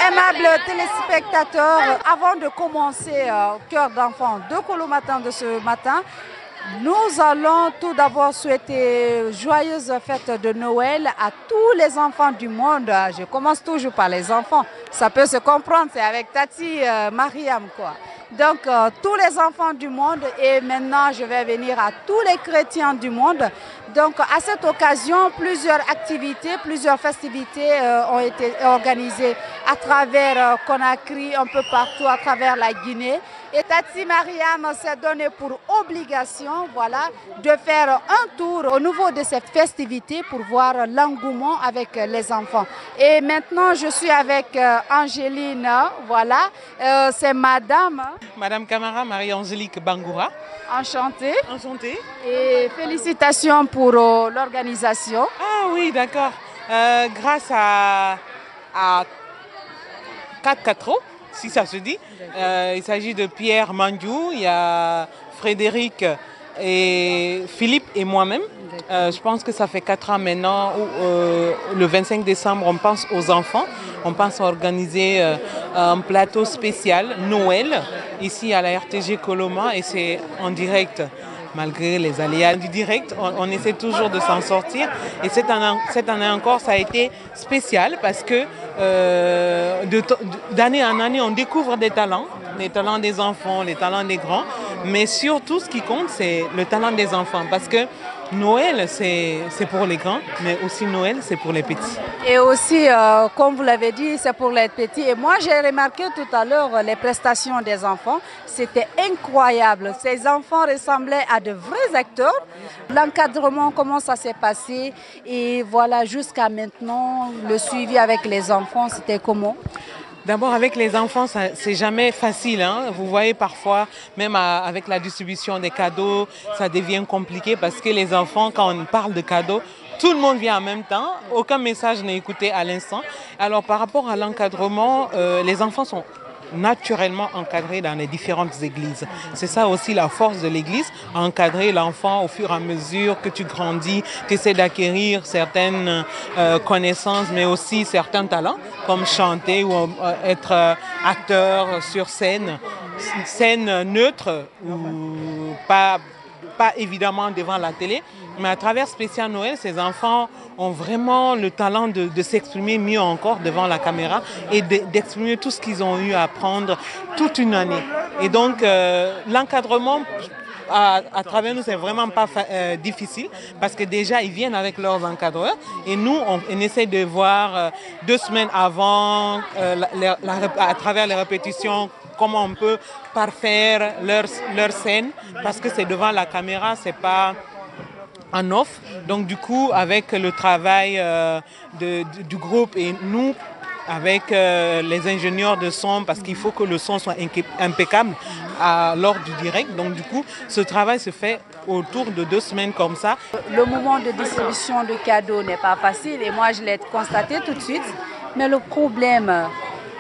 Aimables téléspectateurs, avant de commencer Cœur d'enfant de Kolo Matin de ce matin, nous allons tout d'abord souhaiter joyeuses fêtes de Noël à tous les enfants du monde. Je commence toujours par les enfants. Ça peut se comprendre, c'est avec Tati Mariam, quoi. Donc, tous les enfants du monde et maintenant, je vais venir à tous les chrétiens du monde. Donc, à cette occasion, plusieurs activités, plusieurs festivités ont été organisées à travers Conakry, un peu partout, à travers la Guinée. Et Tati Mariam s'est donné pour obligation, voilà, de faire un tour au niveau de cette festivité pour voir l'engouement avec les enfants. Et maintenant, je suis avec Angéline, voilà, c'est madame. Madame Camara, Marie-Angélique Bangoura. Enchantée. Enchantée. Et félicitations pour l'organisation. Ah oui, d'accord. Grâce à 4 si ça se dit. Il s'agit de Pierre Mandiou, il y a Frédéric et Philippe et moi-même. Je pense que ça fait 4 ans maintenant où le 25 décembre, on pense aux enfants. On pense à organiser un plateau spécial Noël ici à la RTG Coloma et c'est en direct. Malgré les aléas du direct, on essaie toujours de s'en sortir. Et cette année encore, ça a été spécial parce que d'année en année, on découvre des talents des enfants, les talents des grands. Mais surtout, ce qui compte, c'est le talent des enfants. Parce que Noël, c'est pour les grands, mais aussi Noël, c'est pour les petits. Et aussi, comme vous l'avez dit, c'est pour les petits. Et moi, j'ai remarqué tout à l'heure les prestations des enfants. C'était incroyable. Ces enfants ressemblaient à de vrais acteurs. L'encadrement, comment ça s'est passé? Et voilà, jusqu'à maintenant, le suivi avec les enfants, c'était comment? D'abord, avec les enfants, c'est jamais facile. Hein. Vous voyez parfois, même avec la distribution des cadeaux, ça devient compliqué parce que les enfants, quand on parle de cadeaux, tout le monde vient en même temps. Aucun message n'est écouté à l'instant. Alors, par rapport à l'encadrement, les enfants sont naturellement encadrés dans les différentes églises. C'est ça aussi la force de l'église, encadrer l'enfant au fur et à mesure que tu grandis, tu essaies d'acquérir certaines connaissances, mais aussi certains talents, comme chanter ou être acteur sur scène neutre ou pas évidemment devant la télé, mais à travers Spécial Noël, ces enfants ont vraiment le talent de s'exprimer mieux encore devant la caméra et d'exprimer tout ce qu'ils ont eu à apprendre toute une année. Et donc, l'encadrement à travers nous, c'est vraiment pas difficile parce que déjà, ils viennent avec leurs encadreurs et nous, on essaie de voir 2 semaines avant, à travers les répétitions, comment on peut parfaire leur scène parce que c'est devant la caméra, c'est pas en off. Donc du coup, avec le travail du groupe et nous, avec les ingénieurs de son, parce qu'il faut que le son soit impeccable lors du direct. Donc du coup, ce travail se fait autour de 2 semaines comme ça. Le moment de distribution de cadeaux n'est pas facile et moi je l'ai constaté tout de suite. Mais le problème,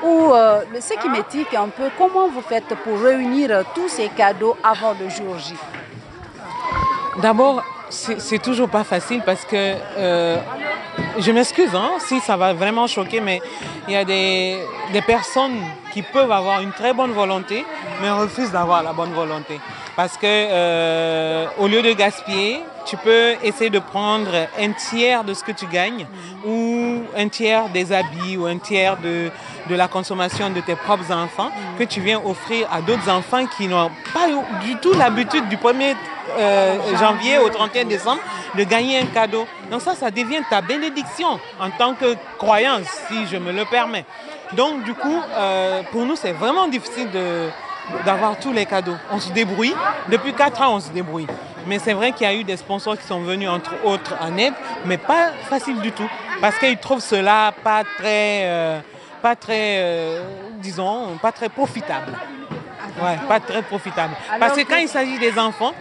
ce qui m'étique un peu, comment vous faites pour réunir tous ces cadeaux avant le jour J? D'abord, c'est toujours pas facile parce que je m'excuse si ça va vraiment choquer, mais il y a des personnes qui peuvent avoir une très bonne volonté, mais refusent d'avoir la bonne volonté. Parce que au lieu de gaspiller, tu peux essayer de prendre un tiers de ce que tu gagnes ou un tiers des habits ou un tiers de la consommation de tes propres enfants que tu viens offrir à d'autres enfants qui n'ont pas du tout l'habitude du 1er janvier au 31 décembre de gagner un cadeau. Donc ça devient ta bénédiction en tant que croyance, si je me le permets. Donc du coup, pour nous, c'est vraiment difficile d'avoir tous les cadeaux. On se débrouille. Depuis 4 ans, on se débrouille. Mais c'est vrai qu'il y a eu des sponsors qui sont venus, entre autres, en aide, mais pas facile du tout. Parce qu'ils trouvent cela pas très profitable. Ouais, pas très profitable. Parce que quand il s'agit des enfants,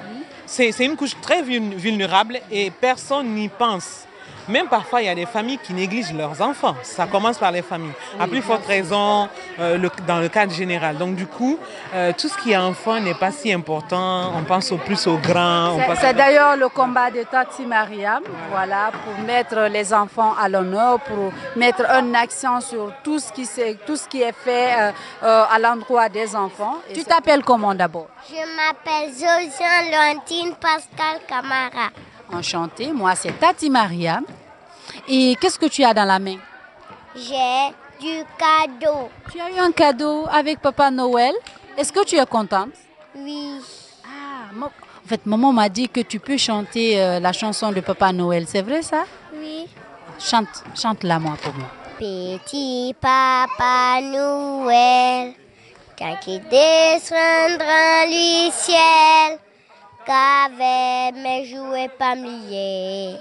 c'est une couche très vulnérable et personne n'y pense. Même parfois, il y a des familles qui négligent leurs enfants. Ça commence par les familles. À plus forte raison, dans le cadre général. Donc du coup, tout ce qui est enfant n'est pas si important. On pense plus aux grands. C'est d'ailleurs le combat de Tati Mariam, voilà, pour mettre les enfants à l'honneur, pour mettre un accent sur tout ce qui est fait à l'endroit des enfants. Tu t'appelles comment d'abord? Je m'appelle Josiane Leontine Pascal Camara. Enchantée, moi c'est Tati Mariam. Et qu'est-ce que tu as dans la main? J'ai du cadeau. Tu as eu un cadeau avec Papa Noël. Est-ce que tu es contente? Oui. En fait, maman m'a dit que tu peux chanter la chanson de Papa Noël. C'est vrai ça? Oui. Chante-la moi pour moi. Petit Papa Noël, quand il descendra du ciel, qu'avec mes jouets familiers,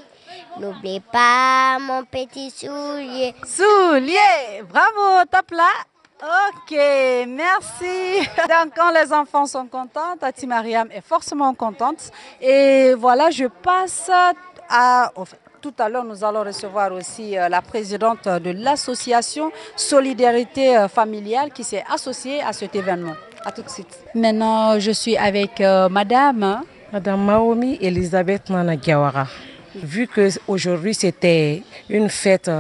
n'oublie pas mon petit soulier. Soulier! Bravo, top là! Ok, merci. Donc, quand les enfants sont contents, Tati Mariam est forcément contente. Et voilà, je passe à... Tout à l'heure, nous allons recevoir aussi la présidente de l'association Solidarité familiale qui s'est associée à cet événement. À tout de suite. Maintenant, je suis avec Madame Maomi Elisabeth Nana Diawara. Vu qu'aujourd'hui c'était une fête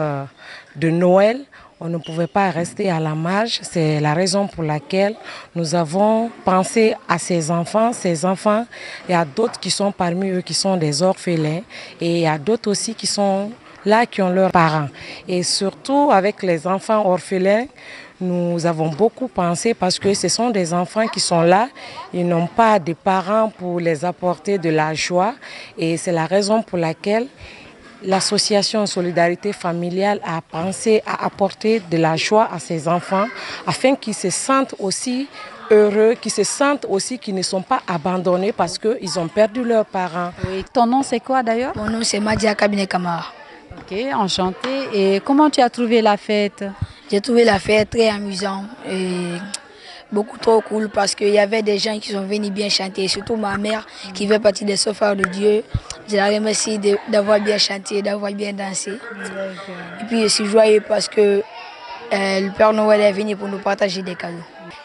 de Noël, on ne pouvait pas rester à la marge. C'est la raison pour laquelle nous avons pensé à ces enfants. Ces enfants, il y a d'autres qui sont parmi eux qui sont des orphelins et il y a d'autres aussi qui sont là, qui ont leurs parents. Et surtout avec les enfants orphelins, nous avons beaucoup pensé parce que ce sont des enfants qui sont là, ils n'ont pas de parents pour les apporter de la joie et c'est la raison pour laquelle l'association Solidarité familiale a pensé à apporter de la joie à ces enfants afin qu'ils se sentent aussi heureux, qu'ils se sentent aussi qu'ils ne sont pas abandonnés parce qu'ils ont perdu leurs parents. Oui. Ton nom c'est quoi d'ailleurs? Mon nom c'est Madia Kabine Kamara. Ok, enchantée. Et comment tu as trouvé la fête? J'ai trouvé la fête très amusante et beaucoup trop cool parce qu'il y avait des gens qui sont venus bien chanter, surtout ma mère qui fait partie des sauveurs de Dieu. Je la remercie d'avoir bien chanté, d'avoir bien dansé. Et puis je suis joyeux parce que le Père Noël est venu pour nous partager des cadeaux.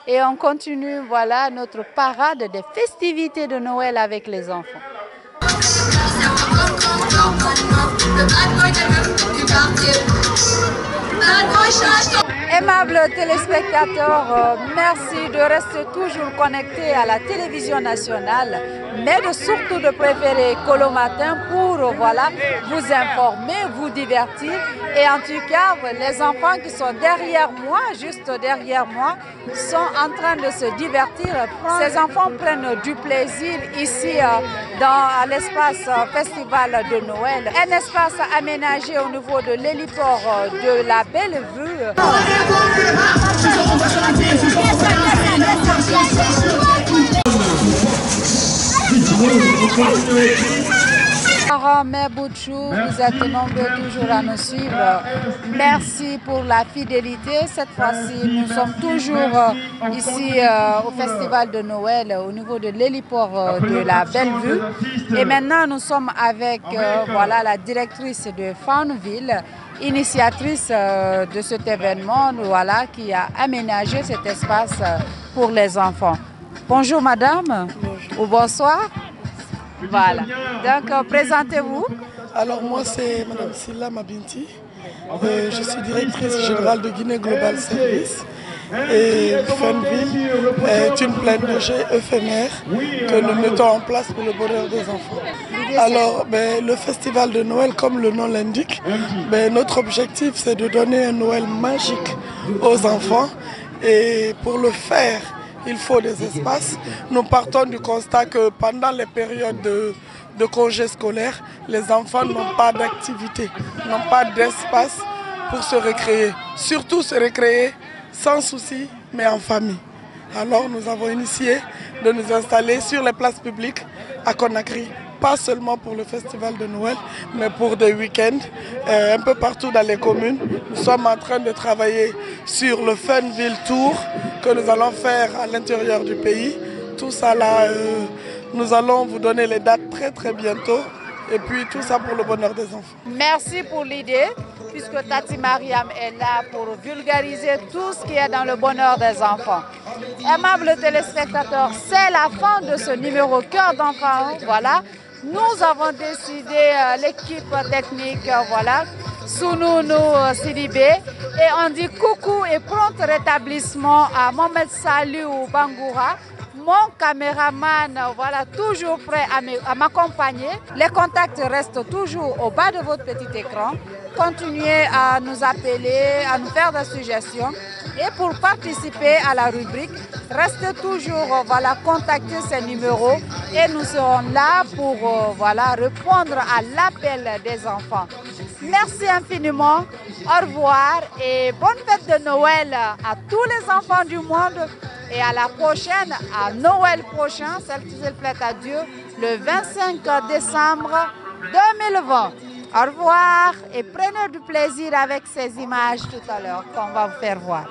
Et on continue, voilà, notre parade des festivités de Noël avec les enfants. Aimables téléspectateurs, merci de rester toujours connectés à la télévision nationale, mais surtout de préférer Colo Matin pour voilà, vous informer, vous divertir. Et en tout cas, les enfants qui sont derrière moi, juste derrière moi, sont en train de se divertir. Ces enfants prennent du plaisir ici à l'espace Festival de Noël. Un espace aménagé au niveau de l'héliport de la Bellevue. Mère Boutchou, vous êtes nombreux toujours à nous suivre. Merci pour la fidélité. Cette fois-ci, nous sommes toujours ici au Festival de Noël au niveau de l'héliport de la Bellevue. Et maintenant, nous sommes avec voilà, la directrice de Faunville, initiatrice de cet événement, voilà, qui a aménagé cet espace pour les enfants. Bonjour madame. Bonjour. Ou bonsoir. Voilà. Donc, présentez-vous. Alors, moi, c'est Mme Silla Mabinti. Je suis directrice générale de Guinée Global Service. Et Faunville est une plaine de jet éphémère que nous mettons en place pour le bonheur des enfants. Alors, le festival de Noël, comme le nom l'indique, notre objectif, c'est de donner un Noël magique aux enfants. Et pour le faire, il faut des espaces. Nous partons du constat que pendant les périodes de congés scolaires, les enfants n'ont pas d'activité, n'ont pas d'espace pour se récréer. Surtout se récréer sans souci, mais en famille. Alors nous avons initié de nous installer sur les places publiques à Conakry. Pas seulement pour le festival de Noël, mais pour des week-ends, un peu partout dans les communes. Nous sommes en train de travailler sur le Faunville Tour que nous allons faire à l'intérieur du pays. Tout ça là, nous allons vous donner les dates très bientôt. Et puis tout ça pour le bonheur des enfants. Merci pour l'idée, puisque Tati Mariam est là pour vulgariser tout ce qui est dans le bonheur des enfants. Aimables téléspectateurs, c'est la fin de ce numéro Cœur d'enfant. Voilà, nous avons décidé, l'équipe technique, voilà, Sununu Sidibé, et on dit coucou et prompt rétablissement à Mohamed Salou Bangoura, mon caméraman, voilà, toujours prêt à m'accompagner. Les contacts restent toujours au bas de votre petit écran. Continuez à nous appeler, à nous faire des suggestions. Et pour participer à la rubrique, restez toujours, voilà, contacter ces numéros et nous serons là pour voilà, répondre à l'appel des enfants. Merci infiniment, au revoir et bonne fête de Noël à tous les enfants du monde et à la prochaine, à Noël prochain, s'il plaît à Dieu, le 25 décembre 2020. Au revoir et prenez du plaisir avec ces images tout à l'heure qu'on va vous faire voir.